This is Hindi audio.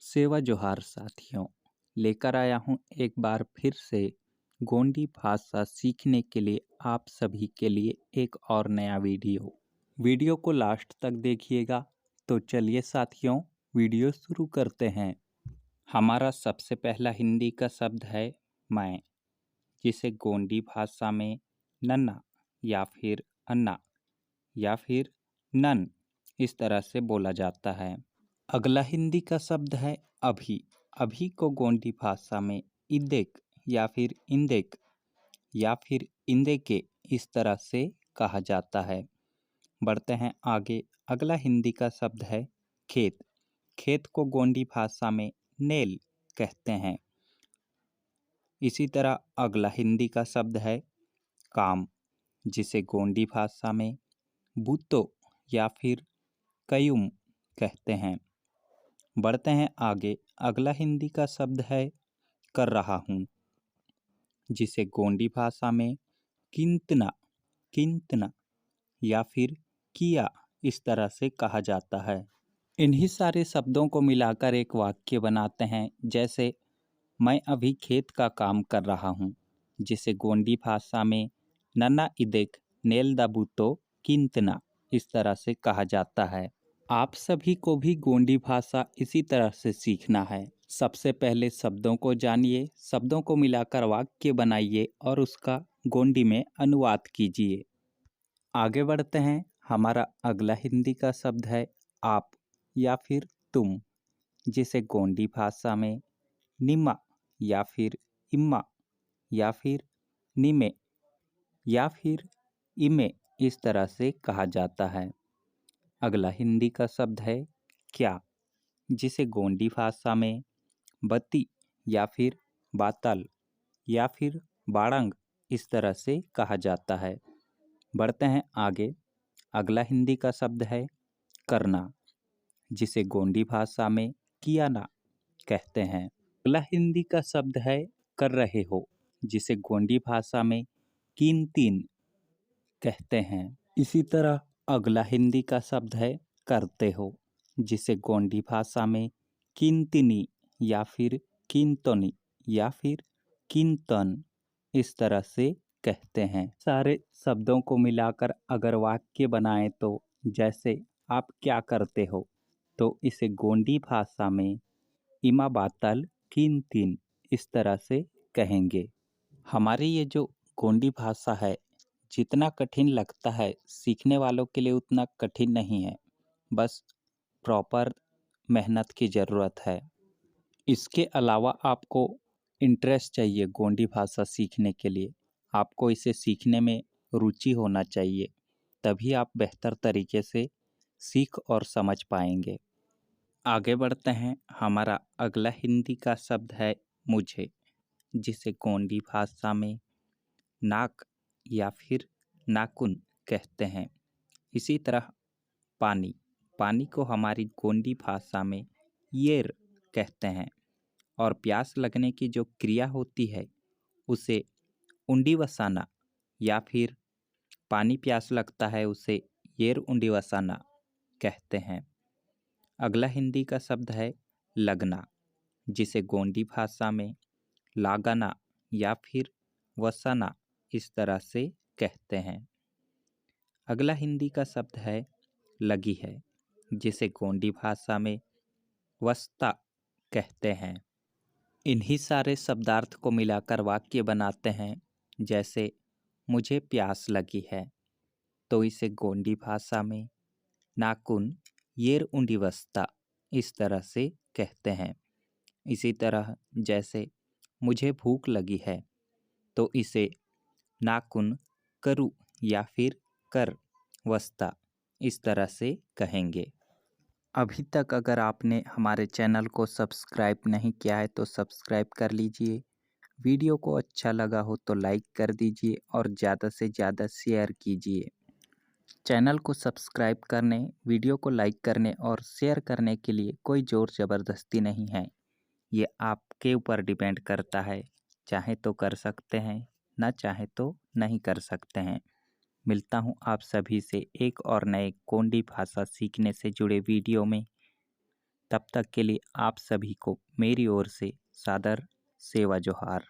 सेवा जोहार साथियों। लेकर आया हूँ एक बार फिर से गोंडी भाषा सीखने के लिए आप सभी के लिए एक और नया वीडियो को लास्ट तक देखिएगा। तो चलिए साथियों, वीडियो शुरू करते हैं। हमारा सबसे पहला हिंदी का शब्द है मैं, जिसे गोंडी भाषा में नन्ना या फिर अन्ना या फिर नन इस तरह से बोला जाता है। अगला हिंदी का शब्द है अभी। अभी को गोंडी भाषा में इदेक या फिर इंदेक या फिर इंदेके इस तरह से कहा जाता है। बढ़ते हैं आगे। अगला हिंदी का शब्द है खेत। खेत को गोंडी भाषा में नेल कहते हैं। इसी तरह अगला हिंदी का शब्द है काम, जिसे गोंडी भाषा में बूतो या फिर कयुम कहते हैं। बढ़ते हैं आगे। अगला हिंदी का शब्द है कर रहा हूँ, जिसे गोंडी भाषा में किंतना किंतना या फिर किया इस तरह से कहा जाता है। इन्हीं सारे शब्दों को मिलाकर एक वाक्य बनाते हैं, जैसे मैं अभी खेत का काम कर रहा हूँ, जिसे गोंडी भाषा में नन्ना इदेक नेल दाबूतो किंतना इस तरह से कहा जाता है। आप सभी को भी गोंडी भाषा इसी तरह से सीखना है। सबसे पहले शब्दों को जानिए, शब्दों को मिलाकर वाक्य बनाइए और उसका गोंडी में अनुवाद कीजिए। आगे बढ़ते हैं। हमारा अगला हिंदी का शब्द है आप या फिर तुम, जिसे गोंडी भाषा में निम्मा या फिर इम्मा या फिर निमे या फिर इमे इस तरह से कहा जाता है। अगला हिंदी का शब्द है क्या, जिसे गोंडी भाषा में बत्ती या फिर बातल या फिर बाड़ंग इस तरह से कहा जाता है। बढ़ते हैं आगे। अगला हिंदी का शब्द है करना, जिसे गोंडी भाषा में कियाना कहते हैं। अगला हिंदी का शब्द है कर रहे हो, जिसे गोंडी भाषा में कीन कहते हैं। इसी तरह अगला हिंदी का शब्द है करते हो, जिसे गोंडी भाषा में किंतिनी या फिर किंतनी या फिर किंतन इस तरह से कहते हैं। सारे शब्दों को मिलाकर अगर वाक्य बनाएं तो जैसे आप क्या करते हो, तो इसे गोंडी भाषा में इमा बातल किंतिन इस तरह से कहेंगे। हमारी ये जो गोंडी भाषा है, जितना कठिन लगता है सीखने वालों के लिए उतना कठिन नहीं है। बस प्रॉपर मेहनत की ज़रूरत है। इसके अलावा आपको इंटरेस्ट चाहिए गोंडी भाषा सीखने के लिए। आपको इसे सीखने में रुचि होना चाहिए, तभी आप बेहतर तरीके से सीख और समझ पाएंगे। आगे बढ़ते हैं। हमारा अगला हिंदी का शब्द है मुझे, जिसे गोंडी भाषा में नाक या फिर नाकुन कहते हैं। इसी तरह पानी, पानी को हमारी गोंडी भाषा में येर कहते हैं। और प्यास लगने की जो क्रिया होती है उसे उंडी वसाना या फिर पानी प्यास लगता है उसे येर उंडी वसाना कहते हैं। अगला हिंदी का शब्द है लगना, जिसे गोंडी भाषा में लागना या फिर वसाना इस तरह से कहते हैं। अगला हिंदी का शब्द है लगी है, जिसे गोंडी भाषा में वस्ता कहते हैं। इन्हीं सारे शब्दार्थ को मिलाकर वाक्य बनाते हैं, जैसे मुझे प्यास लगी है, तो इसे गोंडी भाषा में नाकुन येर उंडी वस्ता इस तरह से कहते हैं। इसी तरह जैसे मुझे भूख लगी है, तो इसे नाकुन करु या फिर कर वस्ता इस तरह से कहेंगे। अभी तक अगर आपने हमारे चैनल को सब्सक्राइब नहीं किया है तो सब्सक्राइब कर लीजिए। वीडियो को अच्छा लगा हो तो लाइक कर दीजिए और ज़्यादा से ज़्यादा शेयर कीजिए। चैनल को सब्सक्राइब करने, वीडियो को लाइक करने और शेयर करने के लिए कोई ज़ोर ज़बरदस्ती नहीं है। ये आपके ऊपर डिपेंड करता है। चाहे तो कर सकते हैं, ना चाहे तो नहीं कर सकते हैं। मिलता हूँ आप सभी से एक और नए गोंडी भाषा सीखने से जुड़े वीडियो में। तब तक के लिए आप सभी को मेरी ओर से सादर सेवा जोहार।